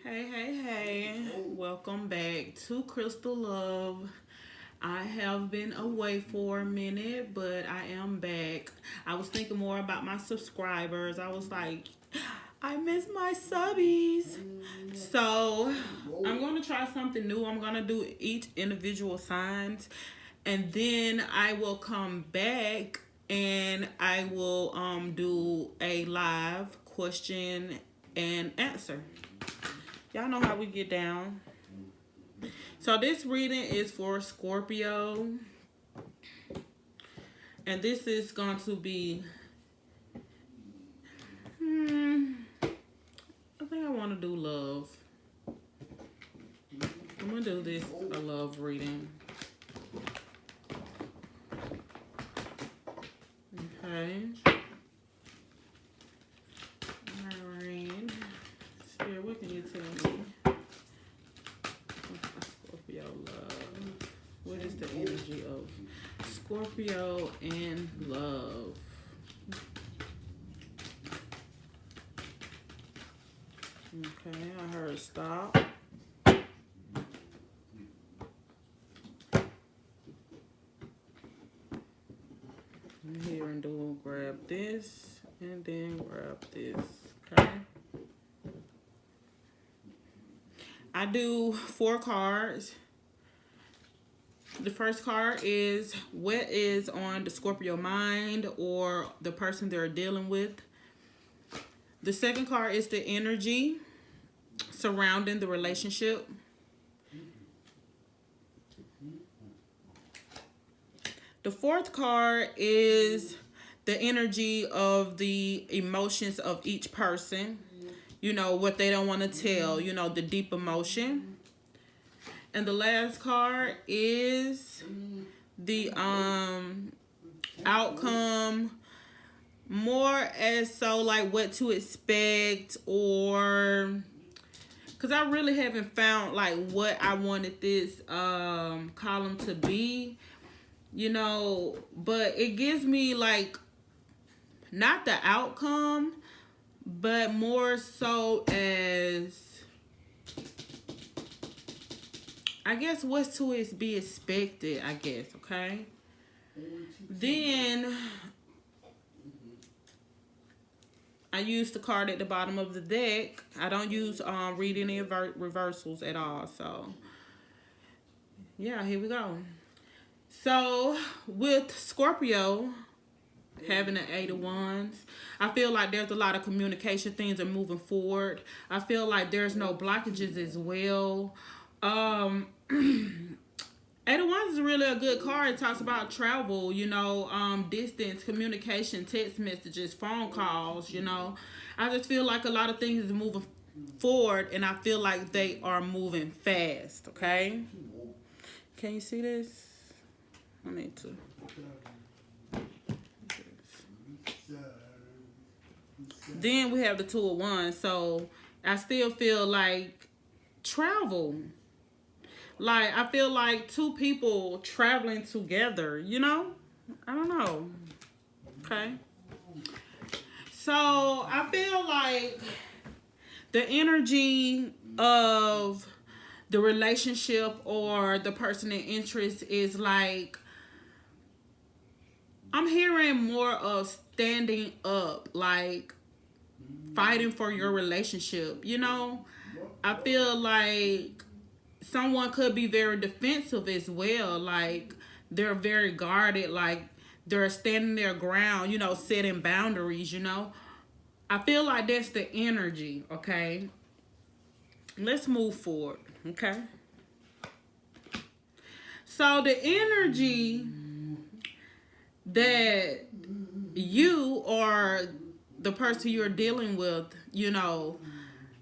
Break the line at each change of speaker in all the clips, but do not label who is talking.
Hey, welcome back to Crystal Love. I have been away for a minute, but I am back. I was thinking more about my subscribers. I was like, I miss my subbies. So I'm going to try something new. I'm going to do each individual signs, and then I will come back and I will do a live question and answer. Y'all know how we get down. So this reading is for Scorpio. And this is going to be... I think I want to do love. I'm going to do this a love reading. Okay. Alright. Spirit, what can you tell me? Scorpio love. What is the energy of Scorpio and love? Okay, I heard stop. I'm here and do grab this and then grab this. Okay. I do 4 cards. The first card is what is on the Scorpio mind or the person they're dealing with. The second card is the energy surrounding the relationship. The fourth card is the energy of the emotions of each person. You know, what they don't want to tell, you know, the deep emotion. And the last card is the outcome, more as so like what to expect, or because I really haven't found like what I wanted this column to be, you know, but it gives me like not the outcome, but more so as, I guess, what's to be expected, I guess, okay? Then I use the card at the bottom of the deck. I don't use read any reversals at all, so yeah, here we go. So with Scorpio having an 8 of Wands, I feel like there's a lot of communication. Things are moving forward. I feel like there's no blockages as well. 8 of Wands is really a good card. It talks about travel, you know, distance, communication, text messages, phone calls, you know. I just feel like a lot of things is moving forward, and I feel like they are moving fast, okay? Can you see this? I need to. Then we have the 2 of Wands, so I still feel like travel. Like, I feel like 2 people traveling together, you know? I don't know. Okay. So, I feel like the energy of the relationship or the person in interest is like, I'm hearing more of standing up, like fighting for your relationship, you know? I feel like someone could be very defensive as well. Like, they're very guarded. Like, they're standing their ground, you know, setting boundaries, you know. I feel like that's the energy, okay? Let's move forward, okay? So, the energy that you or the person you're dealing with, you know,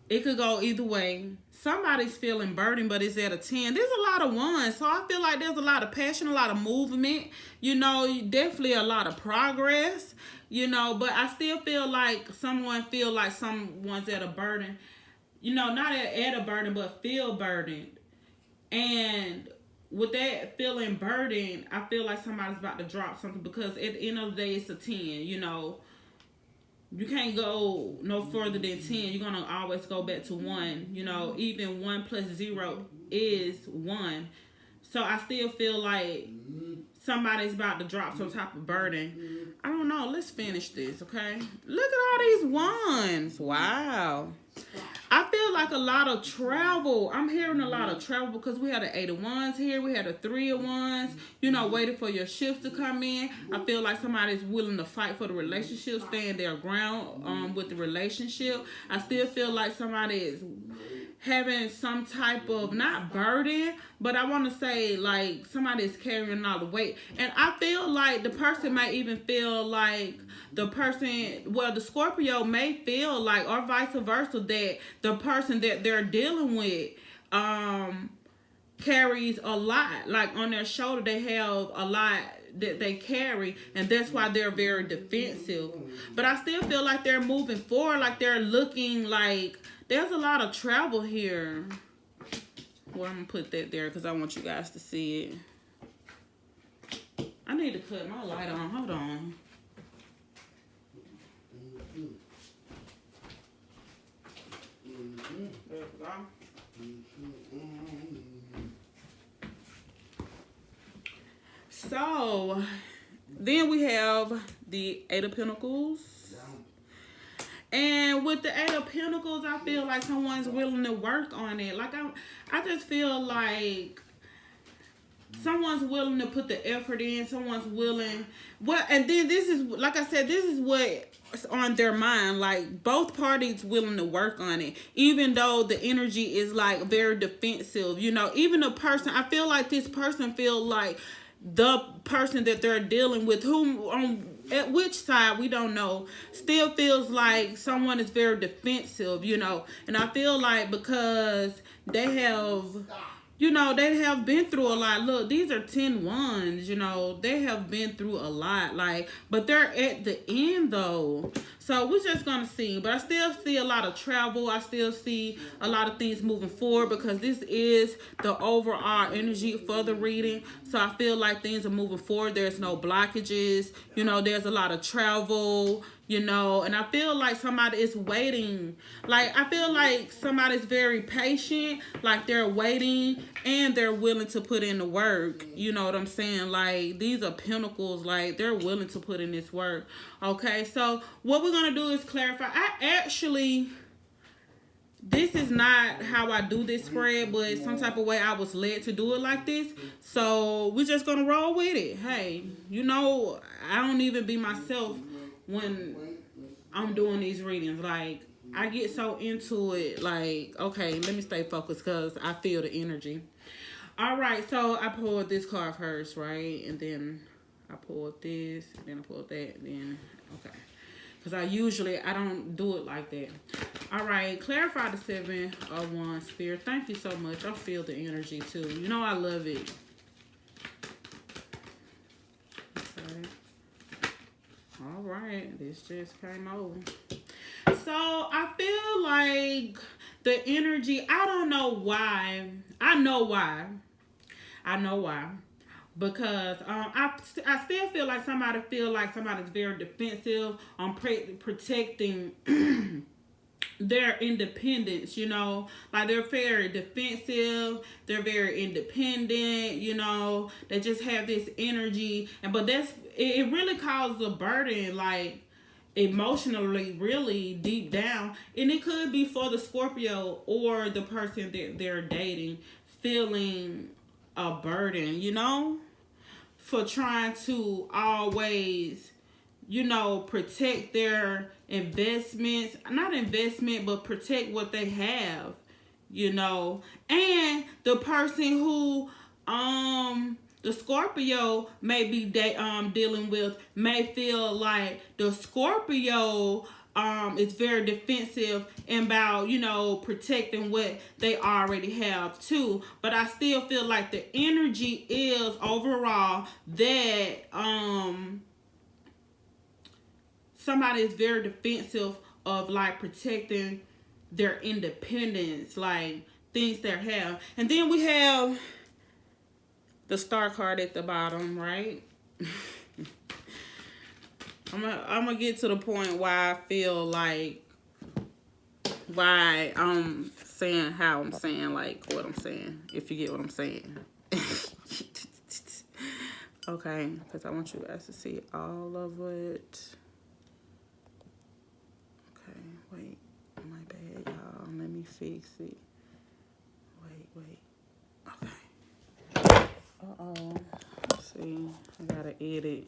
it could go either way. Somebody's feeling burdened, but it's at a 10. There's a lot of ones, so I feel like there's a lot of passion, a lot of movement, you know, definitely a lot of progress, you know, but I still feel like someone's at a burden, you know, not at a burden, but feel burdened. And with that feeling burdened, I feel like somebody's about to drop something, because at the end of the day, it's a 10, you know. you can't go no further than 10. You're going to always go back to 1. You know, even 1 plus 0 is 1. So I still feel like somebody's about to drop some type of burden. I don't know. Let's finish this, okay? Look at all these ones. Wow. I feel like a lot of travel. I'm hearing a lot of travel because we had an 8 of Wands here. We had a 3 of Wands. You know, waiting for your shift to come in. I feel like somebody's willing to fight for the relationship, stand their ground with the relationship. I still feel like somebody is having some type of, not burden, but I want to say like somebody is carrying all the weight. And I feel like the person might even feel like the person, well, the Scorpio may feel like, or vice versa, that the person that they're dealing with carries a lot. Like on their shoulder, they have a lot that they carry, and that's why they're very defensive. But I still feel like they're moving forward, like they're looking like there's a lot of travel here. Well, I'm gonna put that there because I want you guys to see it. I need to cut my light on. Hold on. There we go. So then we have the 8 of Pentacles. And with the 8 of Pentacles, I feel like someone's willing to work on it. Like I just feel like someone's willing to put the effort in. Someone's willing. Well, and then this is, like I said, this is what's on their mind. Like both parties willing to work on it, even though the energy is like very defensive. You know, even the person, I feel like this person feel like the person that they're dealing with, whom on at which side we don't know, still feels like someone is very defensive, you know. And I feel like because they have, you know, they have been through a lot. Look, these are 10 wands, you know, they have been through a lot, like, but they're at the end though. So we're just gonna see. But I still see a lot of travel. I still see a lot of things moving forward because this is the overall energy for the reading. So I feel like things are moving forward. There's no blockages. You know, there's a lot of travel, you know, and I feel like somebody is waiting. Like, I feel like somebody's very patient, like they're waiting and they're willing to put in the work. You know what I'm saying? Like, these are pentacles, like they're willing to put in this work. Okay, so what we're going to do is clarify. This is not how I do this spread, but some type of way I was led to do it like this. So we're just going to roll with it. Hey, you know, I don't even be myself when I'm doing these readings. Like, I get so into it. Like, okay, let me stay focused because I feel the energy. All right, so I pulled this card first, right? And then I pulled this, and then I pulled that, and then, okay. Because I don't do it like that. All right, clarify the 7 of Wands, Spirit. Thank you so much. I feel the energy too. You know I love it. Okay. All right, this just came over. So I feel like the energy, I don't know why. I know why. Because I still feel like somebody's very defensive on protecting their independence, you know. Like, they're very defensive, they're very independent, you know. They just have this energy, but it really causes a burden, like, emotionally, really deep down. And it could be for the Scorpio or the person that they're dating, feeling a burden, you know, for trying to always, you know, protect their investments, but protect what they have, you know. And the person who the Scorpio may be dealing with may feel like the Scorpio is very defensive about, you know, protecting what they already have too. But I still feel like the energy is overall that somebody is very defensive of, like, protecting their independence, like things they have. And then we have the Star card at the bottom, right? I'm gonna get to the point why I feel like why I'm saying how I'm saying, like what I'm saying, if you get what I'm saying. Okay, because I want you guys to see all of it. Okay, wait. My bad, y'all. Let me fix it. Wait. Okay. Uh-oh. Let's see. I gotta edit.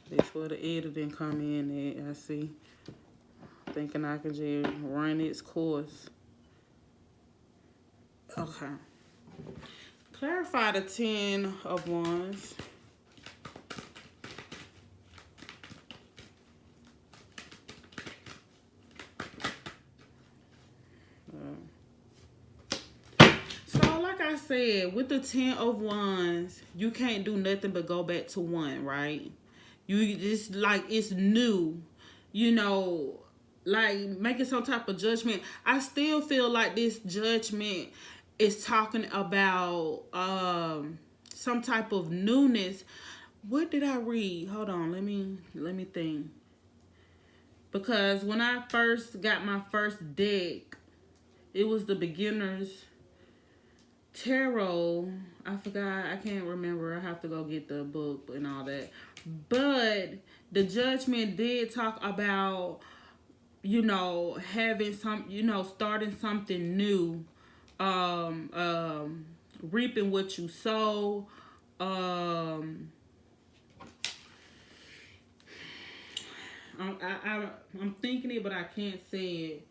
This where the editing come in at. I see. Thinking I could just run its course. Okay. Clarify the 10 of Wands. So, like I said, with the 10 of Wands, you can't do nothing but go back to 1, right? You just, like, it's new. You know, like, making some type of judgment. I still feel like this judgment is talking about some type of newness. What did I read? Hold on, let me think. Because when I first got my first deck, it was the beginner's tarot. I forgot, I can't remember. I have to go get the book and all that. But the judgment did talk about, you know, having some, you know, starting something new, reaping what you sow. I'm thinking it, but I can't say it.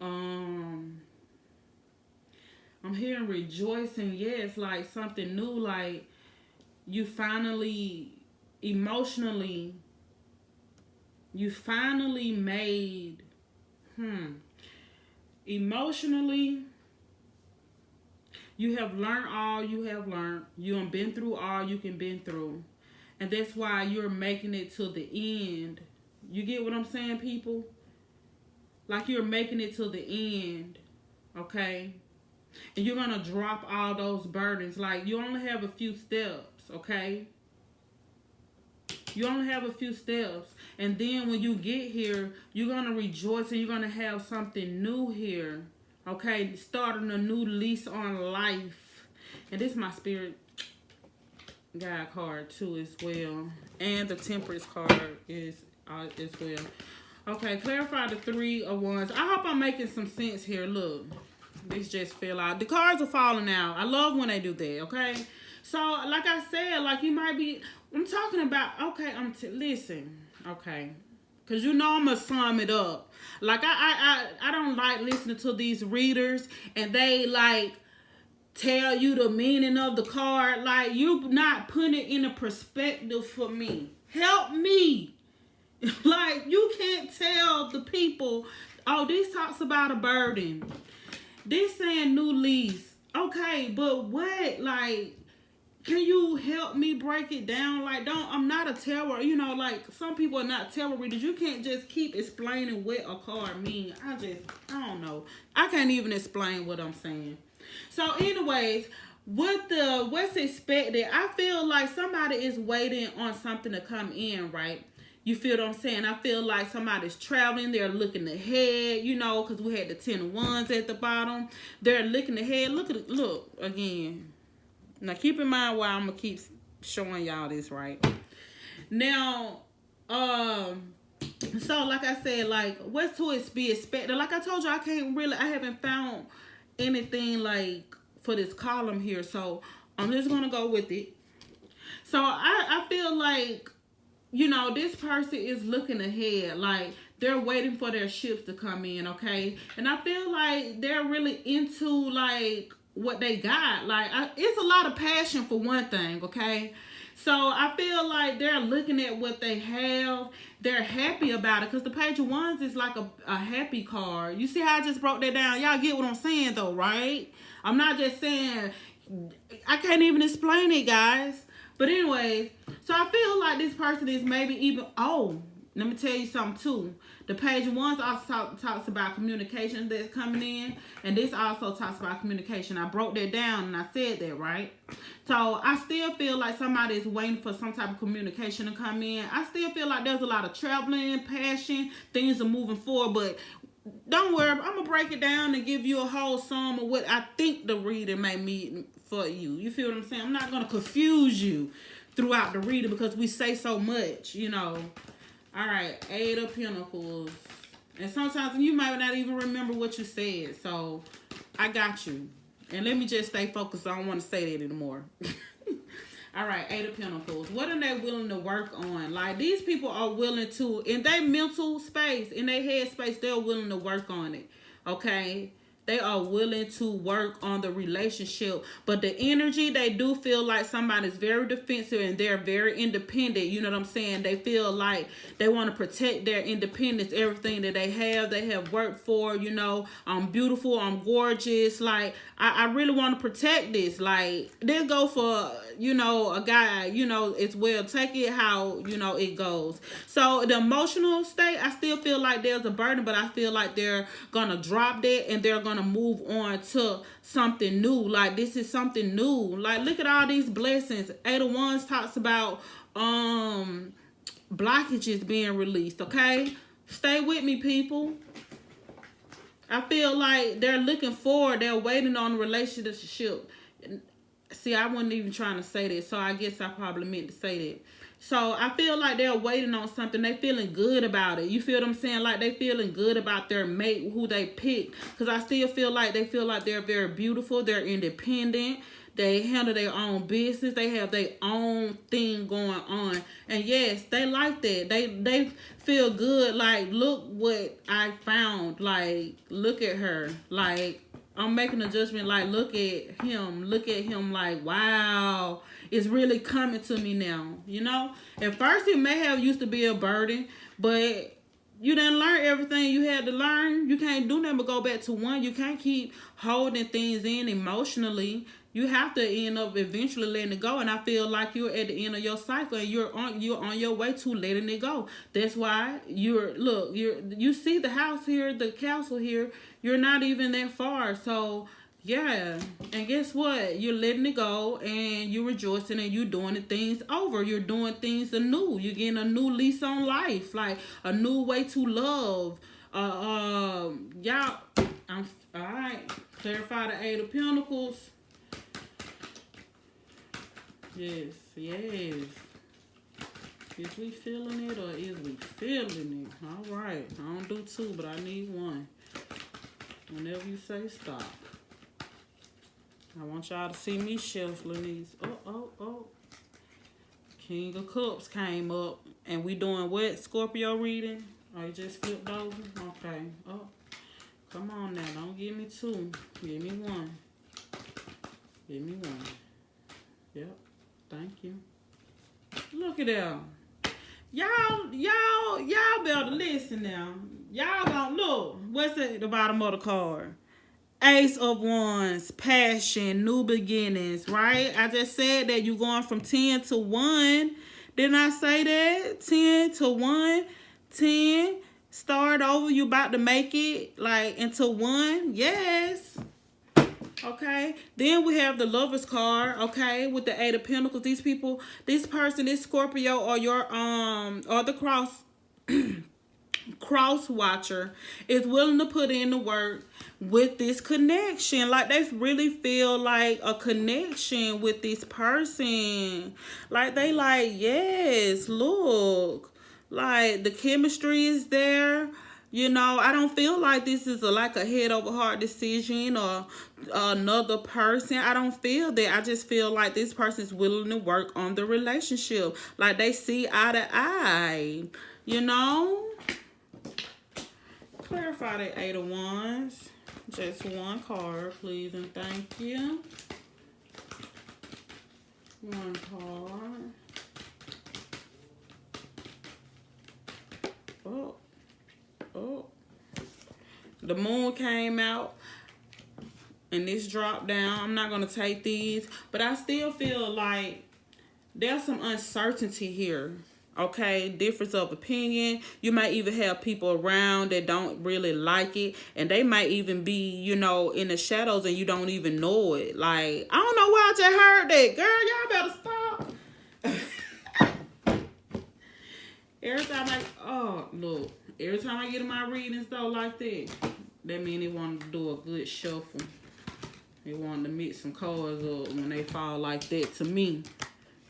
I'm hearing rejoicing. Yes, like something new. Like you finally, emotionally, you finally made. Emotionally, you have learned all you have learned. You have been through all you can been through. And that's why you're making it to the end. You get what I'm saying, people? Like you're making it to the end. Okay? And you're going to drop all those burdens. Like you only have a few steps. Okay? You only have a few steps. And then when you get here, you're going to rejoice and you're going to have something new here. Okay? Starting a new lease on life. And this is my spirit guide card too as well. And the Temperance card is as well. Okay, clarify the 3 of Wands. I hope I'm making some sense here. Look, this just fell out. The cards are falling out. I love when they do that, okay? So, like I said, like you might be, I'm talking about, okay, listen, okay? Because you know I'm going to sum it up. Like, I don't like listening to these readers and they, like, tell you the meaning of the card. Like, you not putting it in a perspective for me. Help me. Like, you can't tell the people, oh, this talks about a burden. This saying new lease. Okay, but what? Like, can you help me break it down? Like, I'm not a tarot, you know, like, some people are not tarot readers. You can't just keep explaining what a card means. I don't know. I can't even explain what I'm saying. So, anyways, what's expected, I feel like somebody is waiting on something to come in, right? You feel what I'm saying? I feel like somebody's traveling. They're looking ahead, you know, because we had the 10 of Wands at the bottom. They're looking ahead. Look again. Now, keep in mind why I'm going to keep showing y'all this, right? Now, so like I said, like, what's to be expected? Like I told you, I haven't found anything, like, for this column here. So, I'm just going to go with it. So, I feel like, you know, this person is looking ahead. Like, they're waiting for their ships to come in, okay? And I feel like they're really into, like, what they got. Like, it's a lot of passion for one thing, okay? So, I feel like they're looking at what they have. They're happy about it. Because the Page of Wands is like a happy card. You see how I just broke that down? Y'all get what I'm saying, though, right? I'm not just saying... I can't even explain it, guys. But anyways, so I feel like this person is maybe even, let me tell you something too. The page of wands also talks about communication that's coming in, and this also talks about communication. I broke that down and I said that, right? So I still feel like somebody is waiting for some type of communication to come in. I still feel like there's a lot of traveling, passion, things are moving forward, but don't worry, I'm gonna break it down and give you a whole sum of what I think the reading may mean for you. You feel what I'm saying? I'm not gonna confuse you throughout the reading because we say so much, you know. All right, Eight of Pentacles. And sometimes you might not even remember what you said. So, I got you. And let me just stay focused. I don't want to say that anymore. All right, Eight of Pentacles. What are they willing to work on? Like, these people are willing to, in their mental space, in their head space, they're willing to work on it. Okay? They are willing to work on the relationship. But the energy, they do feel like somebody's very defensive and they're very independent. You know what I'm saying? They feel like they want to protect their independence, everything that they have worked for. You know, I'm beautiful, I'm gorgeous. Like, I really want to protect this. Like, they go for, you know, a guy, you know, as well. Take it how, you know, it goes. So, the emotional state, I still feel like there's a burden, but I feel like they're going to drop that and they're going to move on to something new. Like, this is something new. Like, look at all these blessings. Eight of Wands talks about blockages being released. Okay, stay with me, people. I feel like they're looking forward, they're waiting on a relationship. See, I wasn't even trying to say that, so I guess I probably meant to say that. So I feel like they're waiting on something. They feeling good about it. You feel what I'm saying? Like, they feeling good about their mate, who they picked. Because I still feel like they feel like they're very beautiful. They're independent. They handle their own business. They have their own thing going on. And yes, they like that. They feel good. Like, look what I found. Like, look at her. Like, I'm making a judgment. Like, look at him. Look at him like, wow. It's really coming to me now, you know? At first, it may have used to be a burden, but you didn't learn everything you had to learn. You can't do nothing but go back to one. You can't keep holding things in emotionally. You have to end up eventually letting it go. And I feel like you're at the end of your cycle and you're on your way to letting it go. That's why you see the house here, the castle here. You're not even that far. So, yeah, and guess what? You're letting it go and you're rejoicing and you're doing the things over. You're doing things anew. You're getting a new lease on life, like a new way to love. Y'all, all right. Clarify the Eight of Pentacles. Yes. Is we feeling it or is we feeling it? All right. I don't do two, but I need one. Whenever you say stop. I want y'all to see me shuffling these. Oh. King of Cups came up. And we doing what? Scorpio reading? Oh, you just flipped over? Okay. Oh, come on now. Don't give me two. Give me one. Give me one. Yep. Thank you. Look at that. Y'all better listen now. Y'all don't look. What's at the bottom of the card? Ace of Wands, passion, new beginnings, right? I just said that you're going from 10 to 1. Didn't I say that? 10 to 1. 10. Start over. You about to make it like into 1. Yes. Okay. Then we have the Lover's card, okay, with the Eight of Pentacles. These people, this person, this Scorpio or your or the cross watcher is willing to put in the work with this connection. Like, they really feel like a connection with this person. Like, they like, yes, look, like the chemistry is there. You know, I don't feel like this is like a head over heart decision or another person. I don't feel that. I just feel like this person is willing to work on the relationship. Like, they see eye to eye, you know? Clarify the Eight of Wands. Just one card, please, and thank you. One card. Oh. The moon came out. And this dropped down. I'm not going to take these. But I still feel like there's some uncertainty here. Okay, difference of opinion. You might even have people around that don't really like it, and they might even be, you know, in the shadows and you don't even know it. Like, I don't know why I just heard that. Girl, y'all better stop. Every time every time I get in my readings though like that, that mean they want to do a good shuffle. They want to mix some cards up when they fall like that to me.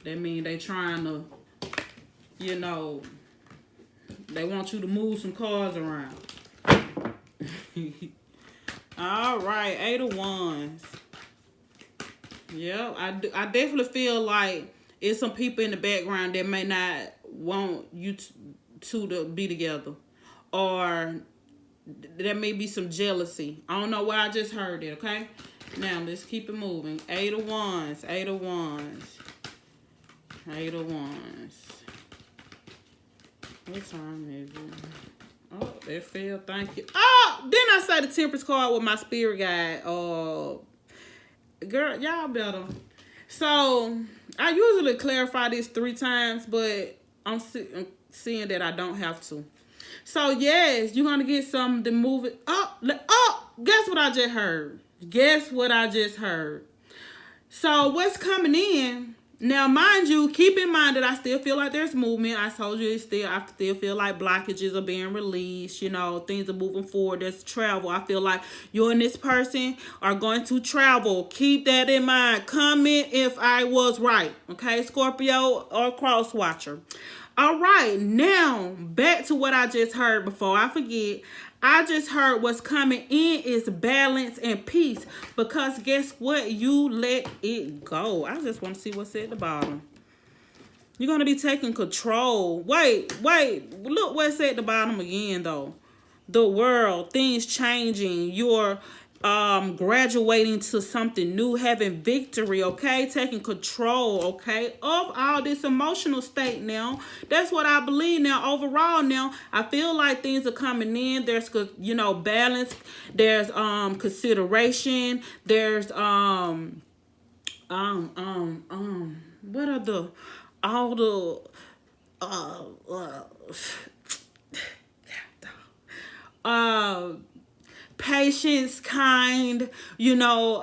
That mean they trying to, you know, they want you to move some cards around. All right, 8 of Wands. Yep, I definitely feel like it's some people in the background that may not want you two to be together. Or there may be some jealousy. I don't know why I just heard it, okay? Now, let's keep it moving. 8 of Wands, 8 of Wands. 8 of Wands. What time is it? Oh, that fell. Thank you. Oh, didn't I say the Temperance card with my spirit guide? Girl, y'all better. So, I usually clarify this 3 times, but I'm seeing that I don't have to. So, yes, you're going to get some to move it. Guess what I just heard? Guess what I just heard? So, what's coming in? Now, mind you, keep in mind that I still feel like there's movement. I told you I still feel like blockages are being released. You know, things are moving forward. There's travel. I feel like you and this person are going to travel. Keep that in mind. Comment if I was right. Okay, Scorpio or cross watcher. All right, now back to what I just heard before I forget. I just heard what's coming in is balance and peace. Because guess what? You let it go. I just want to see what's at the bottom. You're going to be taking control. Wait. Look what's at the bottom again, though. The world, things changing. You're graduating to something new, having victory, okay? Taking control, okay, of all this emotional state now. That's what I believe now. Overall now, I feel like things are coming in. There's, you know, balance. There's consideration. There's what are the all the patience, kind, you know,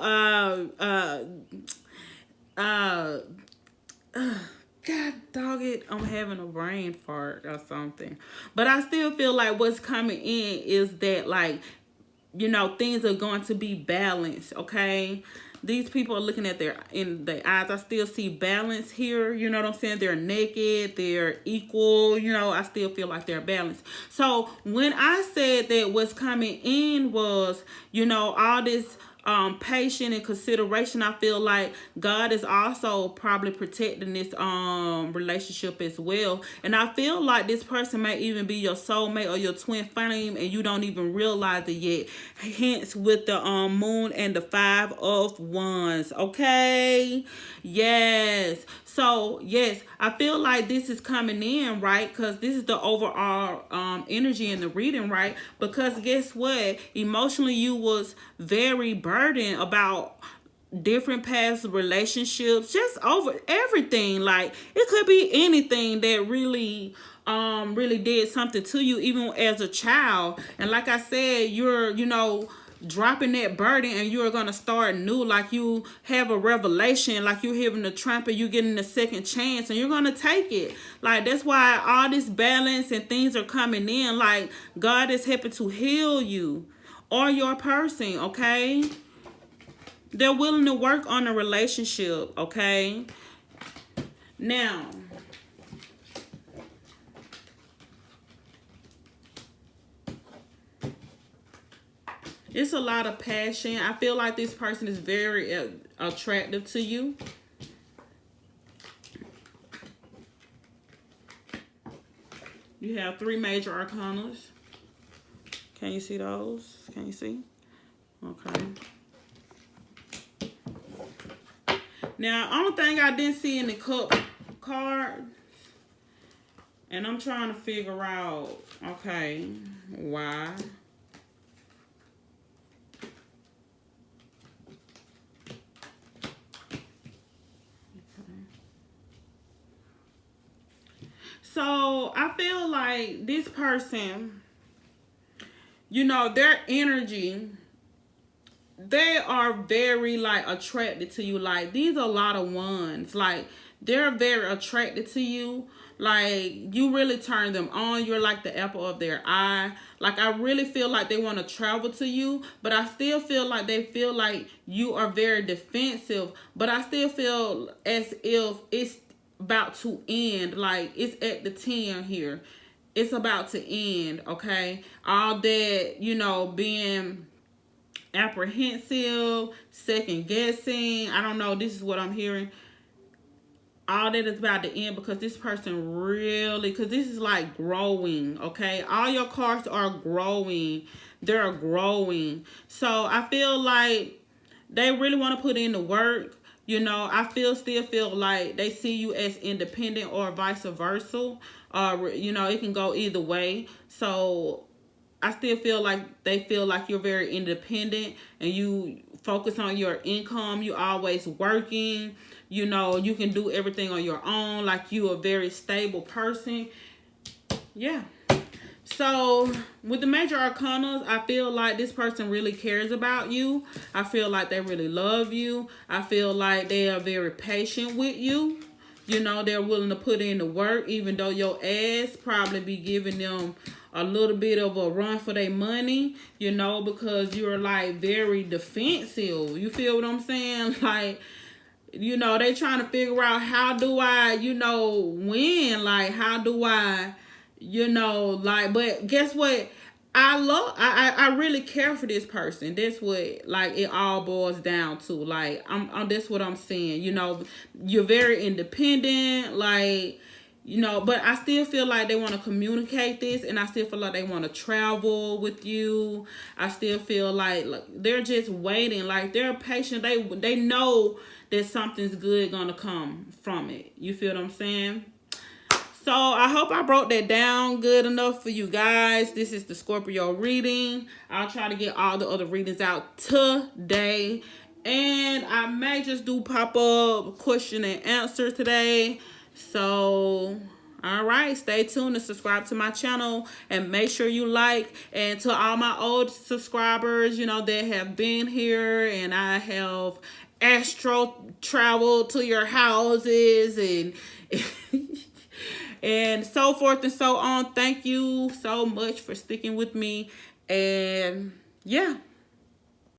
God dog it, I'm having a brain fart or something. But I still feel like what's coming in is that, like, you know, things are going to be balanced, okay? These people are looking at in their eyes. I still see balance here. You know what I'm saying? They're naked. They're equal. You know, I still feel like they're balanced. So when I said that what's coming in was, you know, all this patience and consideration, I feel like God is also probably protecting this relationship as well. And I feel like this person may even be your soulmate or your twin flame and you don't even realize it yet. Hence with the moon and the 5 of Wands. Okay, yes. So yes, I feel like this is coming in, right? Because this is the overall energy in the reading, right? Because guess what? Emotionally, you was very burdened about different past relationships, just over everything. Like, it could be anything that really did something to you, even as a child. And like I said, you're, you know, dropping that burden and you're gonna start new. Like, you have a revelation, like you're hearing the trumpet, you're getting a second chance and you're gonna take it. Like, that's why all this balance and things are coming in. Like, God is helping to heal you or your person, okay? They're willing to work on a relationship, okay? Now, it's a lot of passion. I feel like this person is very attractive to you. You have 3 major arcanas. Can you see those? Can you see? Okay. Now, only thing I didn't see in the cup card, and I'm trying to figure out, okay, why. So I feel like this person, you know, their energy, they are very like attracted to you. Like these are a lot of ones. Like they're very attracted to you. Like you really turn them on. You're like the apple of their eye. Like I really feel like they want to travel to you, but I still feel like they feel like you are very defensive. But I still feel as if it's about to end. Like it's at the 10 here. It's about to end, okay? All that, you know, being apprehensive, second guessing. I don't know. This is what I'm hearing. All that is about to end because this person really, because this is like growing, okay? All your cards are growing. They're growing. So I feel like they really want to put in the work. You know, I still feel like they see you as independent or vice versa. You know, it can go either way. So I still feel like they feel like you're very independent and you focus on your income. You always working. You know, you can do everything on your own. Like you a very stable person. Yeah. So with the major arcanas, I feel like this person really cares about you. I feel like they really love you. I feel like they are very patient with you. You know, they're willing to put in the work, even though your ass probably be giving them a little bit of a run for their money, you know, because you're like very defensive. You feel what I'm saying? Like, you know, they trying to figure out how do I, you know, win? Like, how do I, you know, like, but guess what? I really care for this person. That's what like it all boils down to. Like I'm that's what I'm saying. You know, you're very independent, like, you know, but I still feel like they want to communicate this and I still feel like they want to travel with you. I still feel like they're just waiting, like they're patient. They know that something's good gonna come from it. You feel what I'm saying? So I hope I broke that down good enough for you guys. This is the Scorpio reading. I'll try to get all the other readings out today. And I may just do pop-up question and answer today. So, all right, stay tuned and subscribe to my channel. And make sure you like. And to all my old subscribers, you know, that have been here. And I have astro traveled to your houses and... and so forth and so on. Thank you so much for sticking with me. And yeah.